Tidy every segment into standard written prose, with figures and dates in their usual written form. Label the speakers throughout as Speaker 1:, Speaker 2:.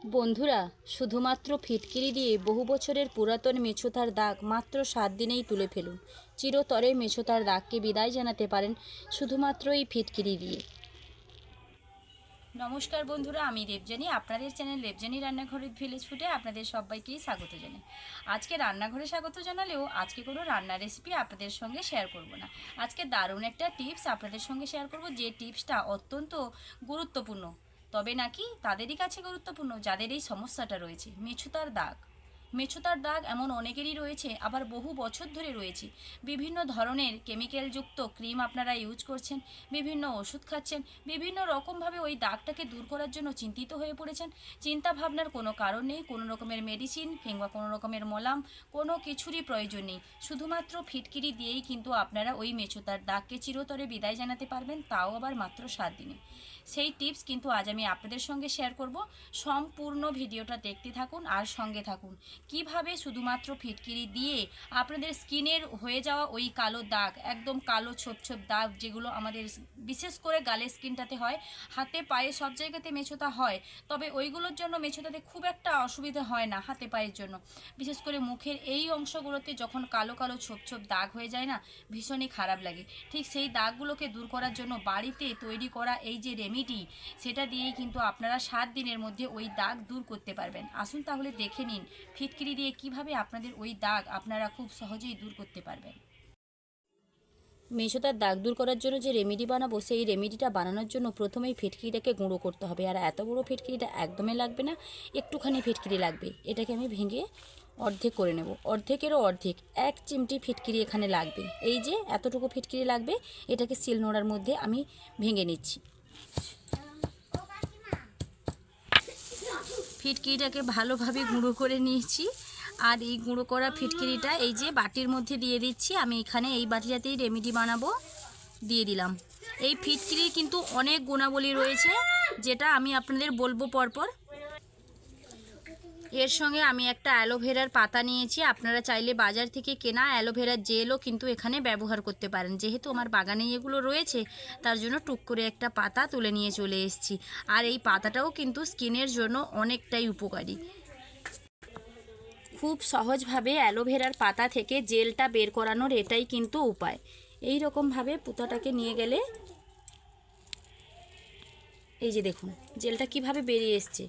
Speaker 1: বন্ধুরা, শুধুমাত্র ফিটকিরি দিয়ে বহু বছরের পুরাতন মেছোতার দাগ মাত্র 7 দিনেই তুলে ফেলুন। চিরতরে মেছোতার দাগকে বিদায় জানাতে পারেন শুধুমাত্র এই ফিটকিরি দিয়ে। নমস্কার বন্ধুরা, আমি দেবযানী, আপনাদের চ্যানেল দেবযানী রান্নাঘরের ভিলেজ ফুডে আপনাদের সবাইকেই স্বাগত জানাই। আজকে রান্নাঘরে স্বাগত জানালেও আজকে কোনো রান্নার রেসিপি আপনাদের সঙ্গে শেয়ার করব না। আজকে দারুণ একটা টিপস আপনাদের সঙ্গে শেয়ার করব, যে টিপসটা অত্যন্ত গুরুত্বপূর্ণ। তবে নাকি তাদেরই কাছে গুরুত্বপূর্ণ যাদের এই সমস্যাটা রয়েছে, মেছোতার দাগ। মেছোতার দাগ এমন অনেকেরই রয়েছে, আবার বহু বছর ধরে রয়েছে। বিভিন্ন ধরনের কেমিক্যালযুক্ত ক্রিম আপনারা ইউজ করছেন, বিভিন্ন ওষুধ খাচ্ছেন, বিভিন্ন রকমভাবে ওই দাগটাকে দূর করার জন্য চিন্তিত হয়ে পড়েছেন। চিন্তা ভাবনার কোনো কারণ নেই, কোনো রকমের মেডিসিন কিংবা কোনো রকমের মলাম কোনো কিছুরই প্রয়োজন নেই। শুধুমাত্র ফিটকিরি দিয়েই কিন্তু আপনারা ওই মেছোতার দাগকে চিরতরে বিদায় জানাতে পারবেন, তাও আবার মাত্র 7 দিনে। সেই টিপস কিন্তু আজ আমি আপনাদের সঙ্গে শেয়ার করব। সম্পূর্ণ ভিডিওটা দেখতে থাকুন আর সঙ্গে থাকুন। কিভাবে শুধুমাত্র ফিটকিরি দিয়ে আপনাদের স্কিনের হয়ে যাওয়া ওই কালো দাগ, একদম কালো ছোপ ছোপ দাগ, যেগুলো আমাদের বিশেষ করে গালের স্কিনটাতে হয়, হাতে পায়ে সব জায়গাতে মেছোতা হয়, তবে ওইগুলোর জন্য মেছোতাতে খুব একটা অসুবিধা হয় না। হাতে পায়ের জন্য বিশেষ করে মুখের এই অংশগুলোতে যখন কালো কালো ছোপ ছোপ দাগ হয়ে যায় না, ভীষণই খারাপ লাগে। ঠিক সেই দাগগুলোকে দূর করার জন্য বাড়িতে তৈরি করা এই যে রেমেডি, সেটা দিয়েই কিন্তু আপনারা 7 দিনের মধ্যে ওই দাগ দূর করতে পারবেন। আসুন তাহলে দেখে নিন ফিটকিরি দিয়ে কিভাবে আপনাদের ওই দাগ আপনারা খুব সহজেই দূর করতে পারবেন। মেছোতার দাগ দূর করার জন্য যে রেমেডি বানাবো, সেই রেমেডিটা বানানোর জন্য প্রথমেই ফিটকিরিটাকে গুঁড়ো করতে হবে। আর এত বড়ো ফিটকিরিটা একদমই লাগবে না, একটুখানি ফিটকিরি লাগবে। এটাকে আমি ভেঙে অর্ধেক করে নেব, অর্ধেকেরও অর্ধেক, 1 চিমটি ফিটকিরি এখানে লাগবে। এই যে এতটুকু ফিটকিরি লাগবে, এটাকে শিলনোড়ার মধ্যে আমি ভেঙে নিচ্ছি। ফিটকিরিটাকে ভালোভাবে গুঁড়ো করে নিয়েছি। আর এই গুঁড়ো করা ফিটকিরিটা এই যে বাটির মধ্যে দিয়ে দিচ্ছি। আমি এখানে এই বাটিটাতেই রেমেডি বানাবো, দিয়ে দিলাম। এই ফিটকিরির কিন্তু অনেক গুণাবলী রয়েছে, যেটা আমি আপনাদের বলবো পরপর। এর সঙ্গে আমি একটা অ্যালোভেরার পাতা নিয়েছি। আপনারা চাইলে বাজার থেকে কেনা অ্যালোভেরার জেলও কিন্তু এখানে ব্যবহার করতে পারেন। যেহেতু আমার বাগানে এগুলো রয়েছে, তার জন্য টুক করে একটা পাতা তুলে নিয়ে চলে এসেছি। আর এই পাতাটাও কিন্তু স্কিনের জন্য অনেকটাই উপকারী। খুব সহজভাবে অ্যালোভেরার পাতা থেকে জেলটা বের করানোর এটাই কিন্তু উপায়। এই রকমভাবে পুঁতাটাকে নিয়ে গেলে এই যে দেখুন জেলটা কিভাবে বেরিয়ে এসছে।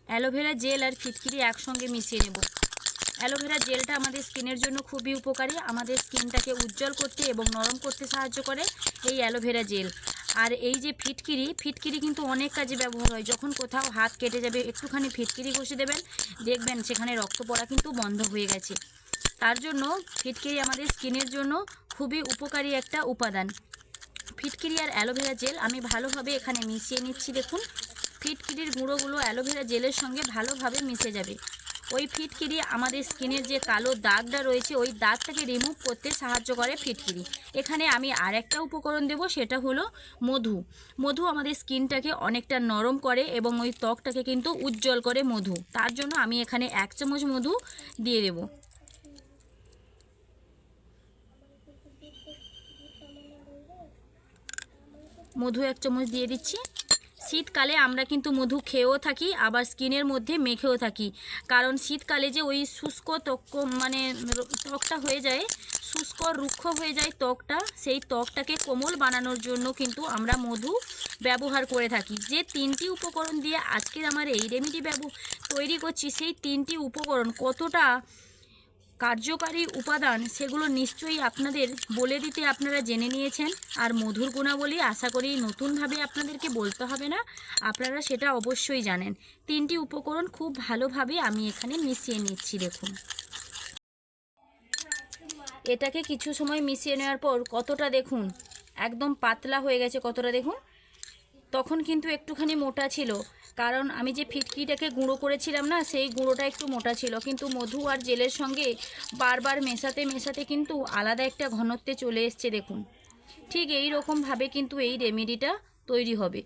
Speaker 1: অ্যালোভেরা জেল আর ফিটকিরি একসঙ্গে মিশিয়ে নেব। অ্যালোভেরা জেলটা আমাদের স্কিনের জন্য খুবই উপকারী, আমাদের স্কিনটাকে উজ্জ্বল করতে এবং নরম করতে সাহায্য করে এই অ্যালোভেরা জেল। আর এই যে ফিটকিরি কিন্তু অনেক কাজে ব্যবহার হয়। যখন কোথাও হাত কেটে যাবে, একটুখানি ফিটকিরি ঘষে দেবেন, দেখবেন সেখানে রক্ত পড়া কিন্তু বন্ধ হয়ে গেছে। তার জন্য ফিটকিরি আমাদের স্কিনের জন্য খুবই উপকারী একটা উপাদান। ফিটকিরি আর অ্যালোভেরা জেল আমি ভালোভাবে এখানে মিশিয়ে নিচ্ছি। দেখুন ফিটকিরির গুঁড়োগুলো অ্যালোভেরা জেলের সঙ্গে ভালোভাবে মিশে যাবে। ওই ফিটকিরি আমাদের স্কিনের যে কালো দাগটা রয়েছে, ওই দাগটাকে রিমুভ করতে সাহায্য করে ফিটকিরি। এখানে আমি আর একটা উপকরণ দেব, সেটা হলো মধু। মধু আমাদের স্কিনটাকে অনেকটা নরম করে এবং ওই ত্বকটাকে কিন্তু উজ্জ্বল করে মধু। তার জন্য আমি এখানে 1 চামচ মধু দিয়ে দেব। মধু 1 চামচ দিয়ে দিচ্ছি। শীতকালে আমরা কিন্তু মধু খেয়েও থাকি, আবার স্কিনের মধ্যে মেখেও থাকি। কারণ শীতকালে যে ওই শুষ্ক ত্বক মানে ত্বকটা হয়ে যায়, শুষ্ক রুক্ষ হয়ে যায় ত্বকটা, সেই ত্বকটাকে কোমল বানানোর জন্য কিন্তু আমরা মধু ব্যবহার করে থাকি। যে 3টি উপকরণ দিয়ে আজকের আমার এই রেমেডি তৈরি করছি, সেই 3টি উপকরণ কতটা কার্যকারী উপাদান সেগুলো নিশ্চয়ই আপনাদের বলে দিতে আপনারা জেনে নিয়েছেন। আর মধুর গুণাবলী আশা করি নতুনভাবে আপনাদেরকে বলতে হবে না, আপনারা সেটা অবশ্যই জানেন। 3টি উপকরণ খুব ভালোভাবে আমি এখানে মিশিয়ে নিচ্ছি। দেখুন এটাকে কিছু সময় মিশিয়ে নেওয়ার পর কতটা দেখুন একদম পাতলা হয়ে গেছে, কতটা দেখুন। তখন কিন্তু একটুখানি মোটা ছিল, কারণ আমি যে ফিটকিরিটাকে গুঁড়ো করেছিলাম না, সেই গুঁড়োটা একটু মোটা ছিল। কিন্তু মধু আর জেলের সঙ্গে বারবার মেশাতে মেশাতে কিন্তু আলাদা একটা ঘনত্বে চলে এসছে। দেখুন ঠিক এই রকমভাবে কিন্তু এই রেমেডিটা তৈরি হবে।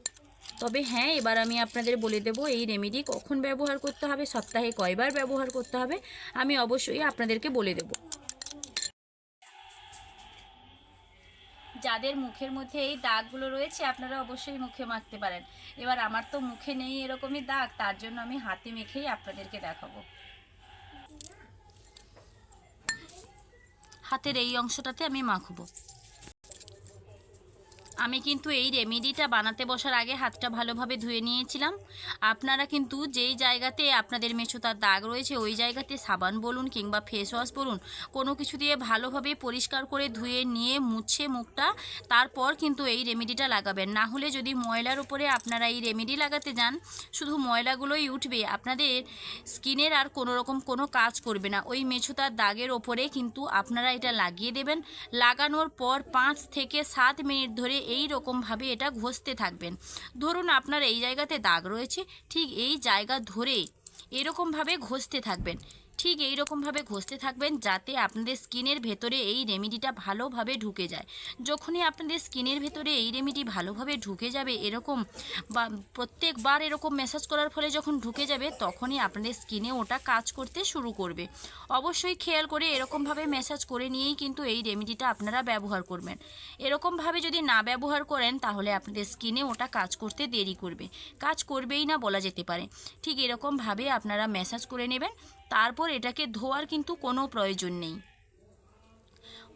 Speaker 1: তবে হ্যাঁ, এবার আমি আপনাদের বলে দেব এই রেমেডি কখন ব্যবহার করতে হবে, সপ্তাহে কয়বার ব্যবহার করতে হবে, আমি অবশ্যই আপনাদেরকে বলে দেব। যাদের মুখের মধ্যে এই দাগগুলো রয়েছে আপনারা অবশ্যই মুখে মাখতে পারেন। এবার আমার তো মুখে নেই এরকমই দাগ, তার জন্য আমি হাতে মেখেই আপনাদেরকে দেখাবো। হাতের এই অংশটাতে আমি মাখবো। আমি কিন্তু এই রেমেডিটা বানাতে বসার আগে হাতটা ভালোভাবে ধুয়ে নিয়েছিলাম। আপনারা কিন্তু যেই জায়গাতে আপনাদের মেছোতার দাগ রয়েছে ওই জায়গাতে সাবান বলুন কিংবা ফেস ওয়াশ বলুন কোনো কিছু দিয়ে ভালোভাবে পরিষ্কার করে ধুয়ে নিয়ে মুছে মুখটা তারপর কিন্তু এই রেমেডিটা লাগাবেন। না হলে যদি ময়লার উপরে আপনারা এই রেমেডি লাগাতে যান শুধু ময়লাগুলোই উঠবে, আপনাদের স্কিনের আর কোনো রকম কোনো কাজ করবে না। ওই মেছোতার দাগের ওপরে কিন্তু আপনারা এটা লাগিয়ে দেবেন। লাগানোর পর 5 থেকে 7 মিনিট ধরে এই রকমভাবে এটা ঘষতে থাকবেন। ধরুন আপনার এই জায়গাতে দাগ রয়েছে, ঠিক এই জায়গা ধরে এরকমভাবে ঘষতে থাকবেন। ঠিক এই রকমভাবে ঘষতে থাকবেন যাতে আপনাদের স্কিনের ভেতরে এই রেমেডিটা ভালোভাবে ঢুকে যায়। যখনই আপনাদের স্কিনের ভেতরে এই রেমেডি ভালোভাবে ঢুকে যাবে এরকম বা প্রত্যেকবার এরকম ম্যাসাজ করার ফলে যখন ঢুকে যাবে তখনই আপনাদের স্কিনে ওটা কাজ করতে শুরু করবে। অবশ্যই খেয়াল করে এরকমভাবে ম্যাসাজ করে নিয়েই কিন্তু এই রেমেডিটা আপনারা ব্যবহার করবেন। এরকমভাবে যদি না ব্যবহার করেন তাহলে আপনাদের স্কিনে ওটা কাজ করতে দেরি করবে, কাজ করবেই না বলা যেতে পারে। ঠিক এরকমভাবে আপনারা ম্যাসাজ করে নেবেন। তারপর এটাকে ধোয়ার কিন্তু কোনো প্রয়োজন নেই,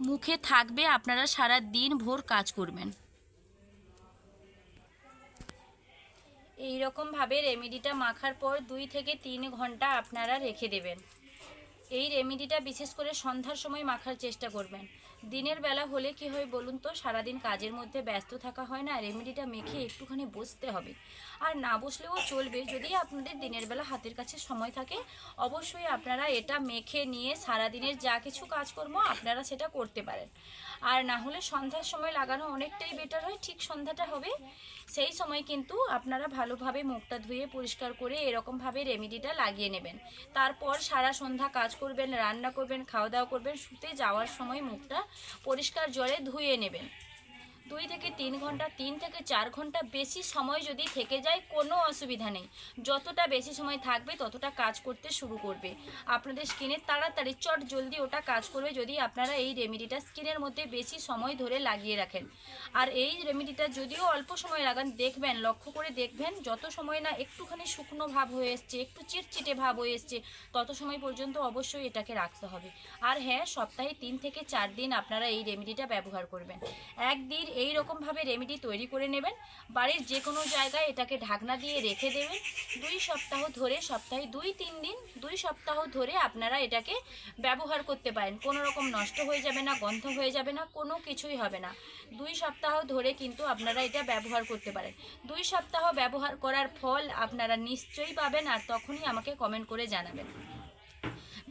Speaker 1: মুখে থাকবে, আপনারা সারা দিন ভোর কাজ করবেন। এই রকমভাবে রেমেডিটা মাখার পর 2 থেকে 3 ঘন্টা আপনারা রেখে দেবেন। এই রেমেডিটা বিশেষ করে সন্ধ্যার সময় মাখার চেষ্টা করবেন। দিনের বেলা হলে কি হয় বলুন তো, সারাদিন কাজের মধ্যে ব্যস্ত থাকা হয় না, রেমেডিটা মেখে একটুখানি বসতে হবে। আর না বসলেও চলবে, যদি আপনাদের দিনের বেলা হাতের কাছে সময় থাকে অবশ্যই আপনারা এটা মেখে নিয়ে সারাদিনের যা কিছু কাজকর্ম আপনারা সেটা করতে পারেন। আর না হলে সন্ধ্যার সময় লাগানো অনেকটাই বেটার হয়। ঠিক সন্ধ্যাটা হবে সেই সময় কিন্তু আপনারা ভালোভাবে মুখটা ধুয়ে পরিষ্কার করে এরকমভাবে রেমেডিটা লাগিয়ে নেবেন। তারপর সারা সন্ধ্যা কাজ করবেন, রান্না করবেন, খাওয়া দাওয়া করবেন, শুতে যাওয়ার সময় মুখটা পরিষ্কার জলে ধুয়ে নেবেন। 2 থেকে 3 ঘন্টা, 3 থেকে 4 ঘন্টা বেশি সময় যদি থেকে যায় কোনো অসুবিধা নেই। যতটা বেশি সময় থাকবে ততটা কাজ করতে শুরু করবে আপনাদের স্কিনের, তাড়াতাড়ি চট জলদি ওটা কাজ করবে যদি আপনারা এই রেমেডিটা স্কিনের মধ্যে বেশি সময় ধরে লাগিয়ে রাখেন। আর এই রেমেডিটা যদিও অল্প সময় লাগান, দেখবেন, লক্ষ্য করে দেখবেন, যত সময় না একটুখানি শুকনো ভাব হয়ে এসছে, একটু চিটচিটে ভাব হয়ে এসছে, তত সময় পর্যন্ত অবশ্যই এটাকে রাখতে হবে। আর হ্যাঁ, সপ্তাহে 3 থেকে 4 দিন আপনারা এই রেমেডিটা ব্যবহার করবেন। একদিন এই রকমভাবে রেমেডি তৈরি করে নেবেন, বাড়ির যে কোনো জায়গায় এটাকে ঢাকনা দিয়ে রেখে দেবেন। 2 সপ্তাহ ধরে, সপ্তাহে 2-3 দিন, 2 সপ্তাহ ধরে আপনারা এটাকে ব্যবহার করতে পারেন। কোনো রকম নষ্ট হয়ে যাবে না, গন্ধ হয়ে যাবে না, কোনো কিছুই হবে না। 2 সপ্তাহ ধরে কিন্তু আপনারা এটা ব্যবহার করতে পারেন। 2 সপ্তাহ ব্যবহার করার ফল আপনারা নিশ্চয়ই পাবেন, আর তখনই আমাকে কমেন্ট করে জানাবেন।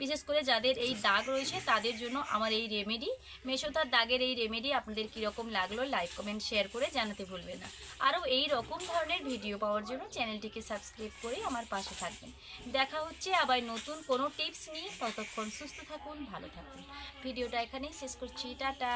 Speaker 1: বিশেষ করে যাদের এই দাগ রয়েছে তাদের জন্য আমার এই রেমেডি, মেছোতার দাগের এই রেমেডি আপনাদের কীরকম লাগলো লাইক কমেন্ট শেয়ার করে জানাতে ভুলবেন না। আরও এই রকম ধরনের ভিডিও পাওয়ার জন্য চ্যানেলটিকে সাবস্ক্রাইব করে আমার পাশে থাকবেন। দেখা হচ্ছে আবার নতুন কোনো টিপস নিয়ে। ততক্ষণ সুস্থ থাকুন, ভালো থাকুন। ভিডিওটা এখানেই শেষ করছি, টাটা।